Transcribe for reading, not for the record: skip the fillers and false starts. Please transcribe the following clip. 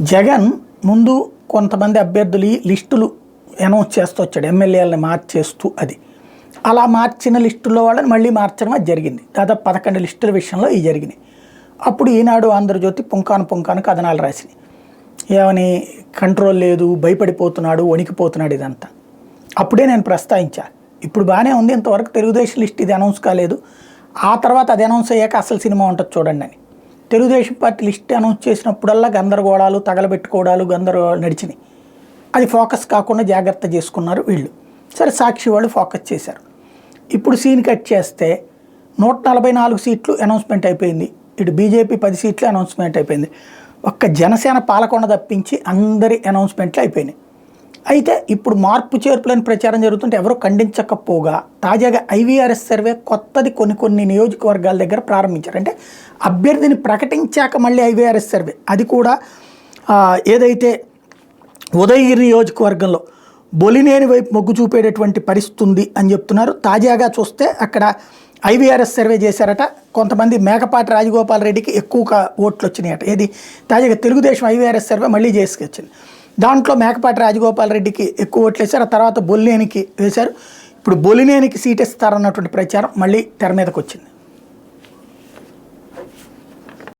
జగన్ ముందు కొంతమంది అభ్యర్థులు లిస్టులు అనౌన్స్ చేస్తూ వచ్చాడు, ఎమ్మెల్యేలని మార్చేస్తూ. అది అలా మార్చిన లిస్టుల్లో వాళ్ళని మళ్ళీ మార్చడం అది జరిగింది. దాదాపు 11 లిస్టుల విషయంలో ఇవి జరిగినాయి. అప్పుడు ఈనాడు, ఆంధ్రజ్యోతి పుంకాను కథనాలు రాసినాయి. ఏమని, కంట్రోల్ లేదు, భయపడిపోతున్నాడు, వణికిపోతున్నాడు, ఇదంతా. అప్పుడే నేను ప్రస్తావించా, ఇప్పుడు బాగానే ఉంది, ఇంతవరకు తెలుగుదేశం లిస్ట్ ఇది అనౌన్స్ కాలేదు, ఆ తర్వాత అది అనౌన్స్ అయ్యాక అసలు సినిమా ఉంటుంది చూడండి అని. తెలుగుదేశం పార్టీ లిస్ట్ అనౌన్స్ చేసినప్పుడల్లా గందరగోళాలు, తగలబెట్టుకోవడాలు, గందరగోళాలు నడిచినాయి. అది ఫోకస్ కాకుండా జాగ్రత్త చేసుకున్నారు వీళ్ళు. సరే, సాక్షి వాళ్ళు ఫోకస్ చేశారు. ఇప్పుడు సీన్ కట్ చేస్తే 144 సీట్లు అనౌన్స్మెంట్ అయిపోయింది. ఇటు బీజేపీ 10 సీట్లు అనౌన్స్మెంట్ అయిపోయింది. ఒక్క జనసేన పాలకొండ తప్పించి అందరి అనౌన్స్మెంట్లు అయిపోయినాయి. అయితే ఇప్పుడు మార్పు చేర్పులని ప్రచారం జరుగుతుంటే ఎవరో ఖండించకపోగా తాజాగా ఐవీఆర్ఎస్ సర్వే కొత్తది కొన్ని నియోజకవర్గాల దగ్గర ప్రారంభించారు. అంటే అభ్యర్థిని ప్రకటించాక మళ్ళీ ఐవీఆర్ఎస్ సర్వే, అది కూడా ఏదైతే ఉదయగిరి నియోజకవర్గంలో బొలినేని వైపు మొగ్గు చూపేటటువంటి పరిస్థితి ఉంది అని చెప్తున్నారు. తాజాగా చూస్తే అక్కడ ఐవీఆర్ఎస్ సర్వే చేశారట. కొంతమంది మేకపాటి రాజగోపాల్ రెడ్డికి ఎక్కువ ఓట్లు వచ్చినాయట. ఏది తాజాగా తెలుగుదేశం ఐవీఆర్ఎస్ సర్వే మళ్ళీ చేసుకొచ్చింది. దాంట్లో మేకపాటి రాజగోపాల్ రెడ్డికి ఎక్కువ ఓట్లు వేశారు. ఆ తర్వాత బొలినేనికి వేశారు. ఇప్పుడు బొలినేనికి సీట్ ఇస్తారన్నటువంటి ప్రచారం మళ్ళీ తెర మీదకి వచ్చింది.